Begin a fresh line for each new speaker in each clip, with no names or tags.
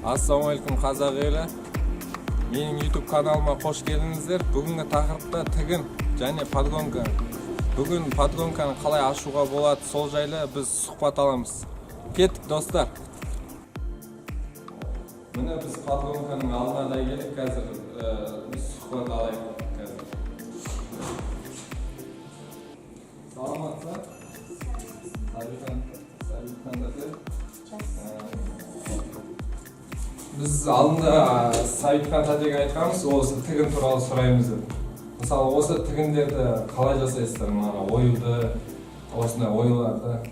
Assalamualaikum қазақ елі. Менің YouTube каналыма қош келдіңіздер. Бүгінгі тақырыпта тігін және подгонка. Бүгін подгонканы қалай ашуға болады, сол жайлы біз сұхбат аламыз. Кеттік, достар. Міне біз подгонканың алдына да келдік. Қазір біз сұхбат алайық. Саламатсыздар? Біз алдында Сабитхан тәтеге айтқанбыз, осы тігін туралы сұраймыз деп. Мысалы, осы тігіндерді қалай жасайсыздар? Оюды, осындай оюларды?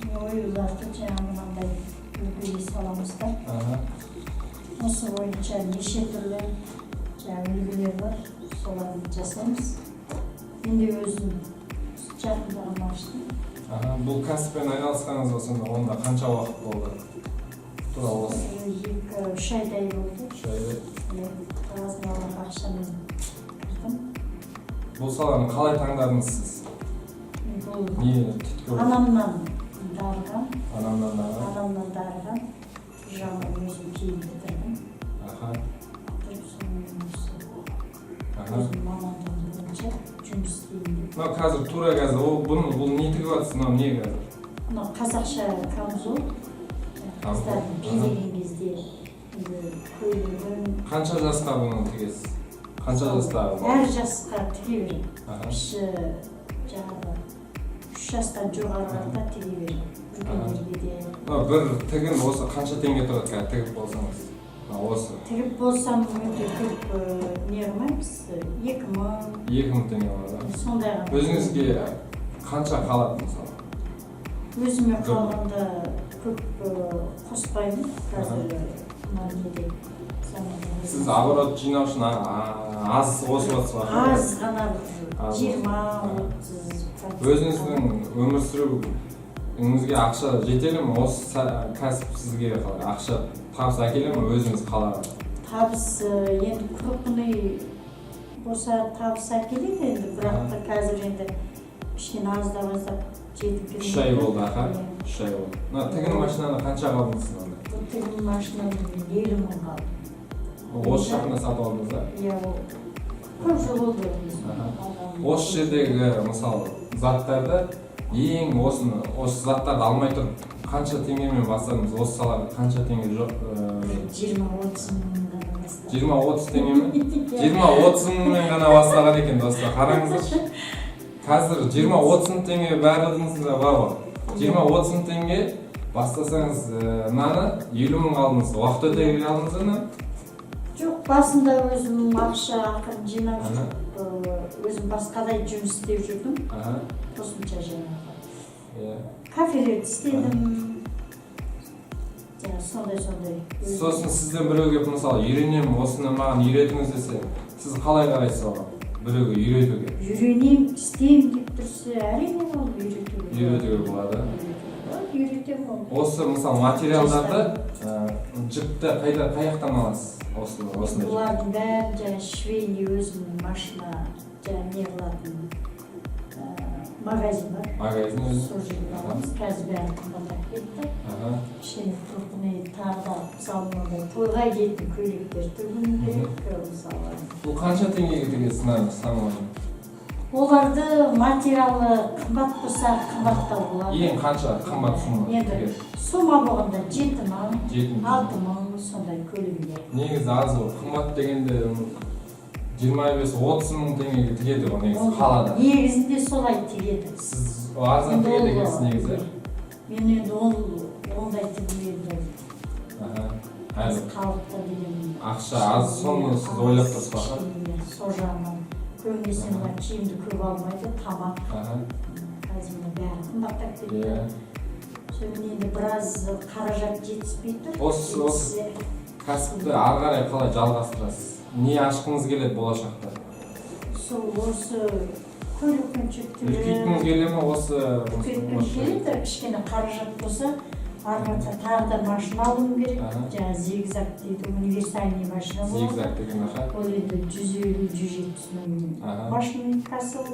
Оюларды жаңағындай үлгіге саламыз да. Осы бойынша неше түрлі үлгілер бар, соларды жасаймыз. Енді өзім жақындағым аштым.
Бұл кәсіппен айналысқаныңыз осында, онда қанша уақыт болды?
Үш айдай болды.
Үш айдай?
Қазынаға ақшамен кірдім.
Бұл саланы қалай таңдадыңыз сіз?
Бұл анамнан дарыған.
Анамнан дарыған?
Анамнан дарыған. Жаңа өзім кейін бітірдім. Өзім мамандығым бойынша жұмыс істеймін.
Қазір тура қазір, бұл не тігіп жатсыз, не қазір?
Қазақша камзол. Қыздардың билеген кезде көйлегін...
Қанша жасқа бұны тігесіз? Қанша жастағы?
Әр жасқа тіге берем. Іші жаңағы 3 жастан жоғарыларда тіге берем. Үлкендерге де.
Бір тігін осы қанша теңге тұрады қазір тігіп болсаңыз? Осы.
Тігіп болсам өте көп не қылмаймыз? 2000
теңге болады.
Сондай ғана.
Өзіңізге қанша қалады мысалы?
Өзіме қалғанда көп қоспаймын. Қазір неде
сіз оборот жинау үшін аз қосып отырсыз ба?
Аз ғана 20-30%.
Өзіңіздің өмір сүруіңізге ақша жетелі ме? Осы кәсіп сізге ақша табыс әкеле ме? Өзіңіз қалаған?
Табыс енді крупный болса табыс әкеледі енді, бірақ қазір енді кішкене аздап жетіп келмейді.
3 ай болды, аха? 3 ай болды. Тігін машинаны қанша қалдыңыз онда?
Бұл тігін машинаны 50 мың қалды.
Осы жақында сатып алдыңыз ба?
Иә, көп жыл болды.
Осы жердегі мысалы заттарды осы заттарды алмай тұрып қанша теңгемен бастадыңыз? Осы салаға қанша теңге жоқ?
20-30 мыңнан бастадым.
20-30 теңгемен? 20-30 мыңмен ғана бастаған екен, достар. Қараңыздаршы. Қазір 20-30 теңге барлығыңызда бар ғой. 20-30 теңге бастасаңыз наны 50 мың алдыңыз. Уақыт өте келе алдыңыз ба?
Жоқ, басында өзім ақша ақырын жинап жүріп, өзім басқадай жұмыс істеп жүрдім. Қосымша жаңағы. Кафелерді істедім. Сондай.
Сосын сізден біреуге мысалы үйренемін, осыны маған үйретіңіз десе, сіз қалай қарайсыз оған? Біреуге үйретуге?
Үйренем, істейм деп тұрса, әрине ол үйретуге.
Үйретуге болады?
Үйретем ол.
Осы мысалы материалдарды жіпті қаяқтан аласыз?
Бұлардың бәрін жаңа швейный өзімнің машина жаңа не қылатын магазин бар.
Магазин өзі?
Сол жерден аламыз. Қазір бәрін қымбаттап кетті. Кішкене крупный тағы да мысалы тойға киетін көйлектер тігуім керек мысалы.
Бұл қанша теңгеге тігесіз самойлы?
Оларды материалы қымбат болса қымбаттау болады.
Ең қанша қымбат сумма?
Енді сумма болғанда 7 мың, 6 мың сондай көйлектер.
Негізі аз ғой. Қымбат дегенде 25-30 мың теңгеге тігеді ғой негізі қалада.
Негізінде солай тігеді.
Сіз арзан тігеді екенсіз негізі?
Мен енді ондай тігіледі. Аз қалыпта деген.
Ақша аз, соны сіз ойлап тұрсыз ба?
Сол жағынан. Көбінесе киімді көп алмайды, тамақ. Қазір бәрі қымбаттап кетті. Содан енді біраз қаражат жетіспей тұр.
Осы кәсіпті ары қарай қалай жалғастырасыз? Не ашқыңыз келеді болашақта?
Осы көйлектің жүктері.
Үлкейтіңіз келе ме осы?
Үлкейткім келеді, кішкене қаражат болса, арғанша тағы да машина алуым керек. Жаңа зигзаг дейді, универсальный машина болады.
Зигзаг деген аха?
Ол енді 150-170 мың машинкасы ол.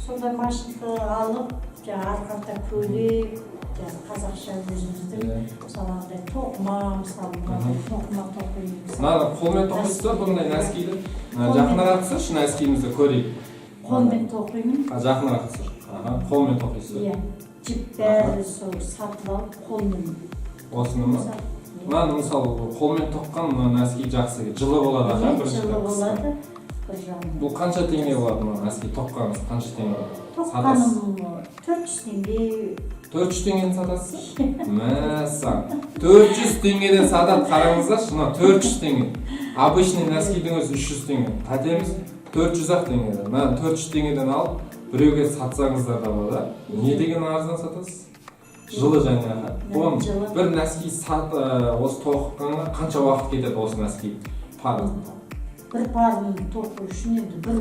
Сондай машинка алып, жаңа арқанда көйлек, қазақша өзіміздің мысалы андай тоқыма мысалы тоқыма тоқимыз.
Мына қолмен тоқисыз ба бұндай нәскиді? Жақынырақ түсірші нәскиімізді көрейік.
Қолмен тоқимын.
Жақынырақ түсір. Қолмен тоқисыз.
Иә. Жіп бәрі сол сатып алып қолмен.
Осыны ма? Мына мысалы қолмен тоққан нәски жақсы, жылы болады.
Жылы болады.
Бұл қанша теңге болады мына нәски тоққаныңыз қанша теңге?
Тоққаным 400 теңге.
400 теңгеден сатасыз? Мәссаған. 400 теңгеден сатады, қараңыздаршы, мына 400 теңге. Обычный нәскидің өзі 300 теңге. Қатеміз 400-ақ теңгеден. Мына 400 теңгеден алып, біреуге сатсаңыздар да болады. Не деген арзан сатасыз? Жылы жаңағы. Оған бір нәски осы тоққанға қанша уақыт кетеді осы нәски парын?
Бір парын тоқу үшін енді бір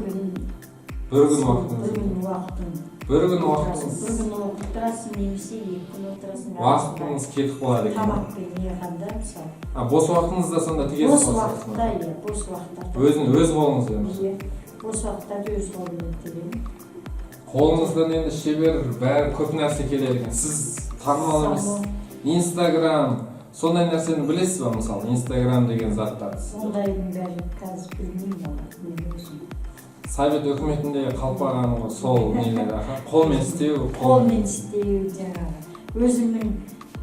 күн уақытын.
Бір күн
отырасың, немесе 2 күн отырасың.
Уақытыңыз кетіп қалады екен.
Тамақпен еғанда мысалы.
Бос уақытыңызда сонда тігесіз?
Бос уақытта, иә, бос уақытта.
Өз қолыңыз емес?
Иә, бос уақытта өз қолыммен тігемін.
Қолыңыздан енді шебер бәрі көп нәрсе келеді екен. Сіз танымал емес. Инстаграм, сондай нәрсені білесіз ба мысалы? Инстаграм деген заттар.
Сондайдың бәрі қазір білмеймін оны.
Совет өкіметінде қалпаған сол нелер, қолмен істеу.
Қолмен істеу жаңағы. Өзіңнің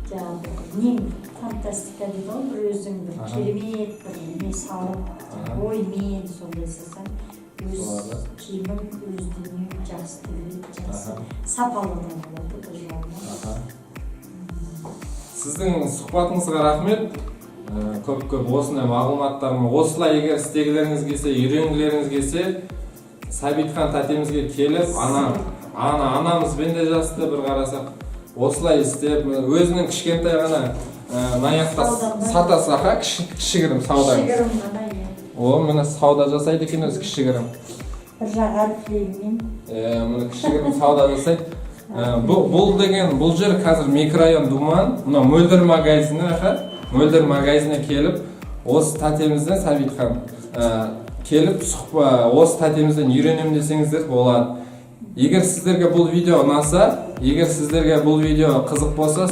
жаңағы нең фантастика дейді ғой, бір өзің бір керемет бір не салып, оймен сондай жасасаң, өз киімің, өз дүниең жақсы тігіледі, жақсы сапалыдан болады бұл жағынан.
Сіздің сұхбатыңызға рахмет. Көп осындай мағлұматтарым. Осылай егер істегілеріңіз келсе, үйренгілеріңіз келсе, Сәбитхан тәтемізге келіп, анамызбен де жасты бір қарасақ, осылай істеп, өзінің кішкентай ғана наяқта сатасаға кішігірім саудаңыз.
Кішігірім ғана, иә.
О, міне сауда жасайды екен өзі кішігірім.
Бір жағар тілеймен.
Міне кішігірім сауда жасайды. Бұл жер қазір микрорайон Думан, мына Мөлдір магазині келіп, осы тәтемізден Сәбитхан келіп, осы тәтемізден үйренем десеңіздер болады. Егер сіздерге бұл видео ұнаса, егер сіздерге бұл видео қызық болса,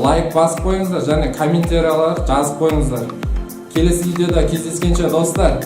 лайк басып қойыңыздар және комментариялар жазып қойыңыздар. Келесі видеода кездескенше достар.